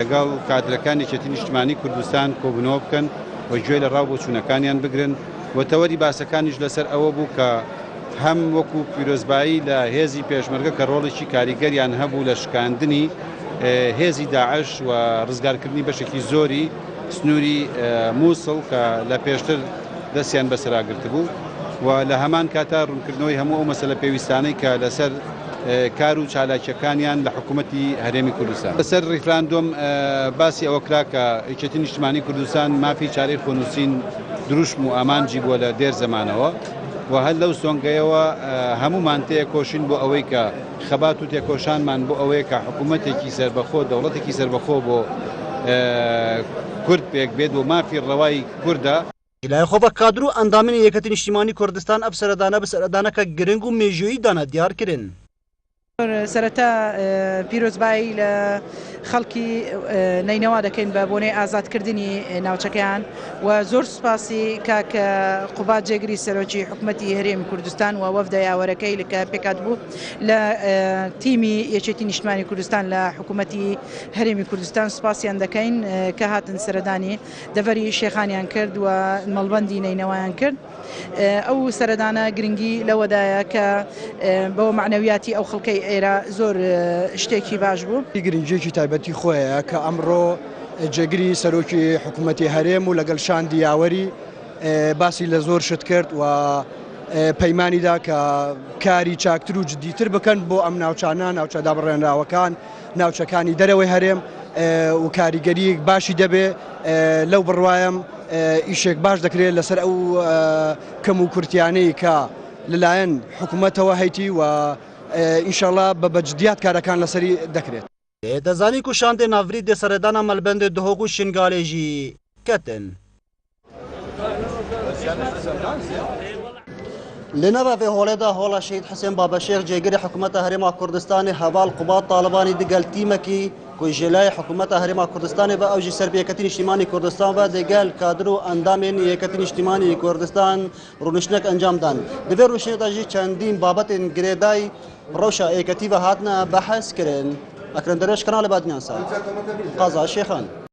لەگەڵ کادرەکانی یەکێتی نیشتیمانی کوردستان کۆبوونەوە بکەن و گوێ لە ڕاو بۆچوونەکانیان بگرن و تەوەری باسەکانیش لەسەر ئەوە بوو کە هەم وەکو پیرۆزبایی لە هێزی پێشمەرگە کە ڕۆڵێکی کاریگەریان هەبوو لە شکاندنی هێزی داعش و ڕزگارکردنی بەشێکی زۆری سنووری مووسڵ کە لە پێشتر دەستیان بەسەراگرت بوو و لە هەمان کاتا ڕوونکردنەوەی هەموو ئەو مەسەلە پێویستانەی کە لەسەر کار و چالاکیەکانیان لە حکوومەتی هەرێمی کوردستان لەسەر ڕیفراندۆم باسی ئەوە کرا کە یەکێتی نیشتیمانی کوردستان مافی چارەی خۆنووسین دروشم و ئامانجی بووە لە دێر زەمانەوە و هەر لەو سۆنگەیەوە هەمومان تێکۆشین بۆ ئەوەی کە خەبات و تێکۆشانمان بۆ ئەوەیە کە حکوومەتێکی سەربەخۆ دەوڵەتێکی سەربەخۆ بۆ کورد پێک بێت و مافی ڕەوای کووردە. لای خۆبە کادر و ئەندامینی یەکەتی نیشتیمانی کوردستان ئەف سەردانە بە سەردانەکە گرنگ و مێژوویی دانە دیارکردن. سەرەتا پیرۆزبایی لە خەڵکی نینەوا دەکەین بە بۆنەی ئازادکردنی ناوچەکەیان و زۆر سوپاسی کاکە قوبات جێگری سەرۆکی حکوومەتی هەرێمی کوردستان و وەفدە یاوەرەکەی لە پێکات بوو لە تیمی یەکێتی نیشتیمانی کوردستان لە حکوومەتی هەرێمی کوردستان سوپاسیان دەکەین کە هاتن سەردانی دەڤەری شێخانیان کرد و مەڵبەندی نینەوایان کرد. ئەو سەردانە گرنگی لەوەدایە کە بۆ معنەویاتی ئەو خەڵکەی ئێرە زۆر شتێکی باش بوو. گرنگیێکی تایبەتی خۆیە کە ئەمڕۆ جێگری سەرۆکی حکوومەتی هەرێم و لەگەڵ شاندی یاوەری باسی لە زۆر شت کرد و پەیمانیدا کە کاری چاکتر و جدیتر بکەن بۆ ئەم ناوچانە ناوچە دابڕێنراوەکان ناوچەکانی دەرەوەی هەرێم و کاریگەری باشی دەبێ لەو بڕوایم ئیشێک باش دەکرێت لەسەر ئەو کەم و کورتیانەی کە لەلایەن حکوومەتەوە هەیتی و ئینشاءڵڵا بە بەجدیات کارەکان لەسەری دەکرێت. دەزانی و شاندێ ناڤری دێ سەردانە مەلبەندێ دهۆک و شنگالێژی کەتن. لنرى هولدا هولا شهيد حسين بابا شيخ جيجري حكومة هريمة كردستاني هبال قباط طالباني دقل تيمكي كوي جلاي حكومة هريمة كردستاني بأوجي سربية كتين اجتماعي كردستان ودقل كادرو اندامين يكتين اجتماعي كردستان رونشنك انجام دان دفير روشنه داجي چندين بابت انگريداي روشا ايكتيفا هاتنا بحث كرن اكرم دروش كنال بعد ناسا قضاء الشيخان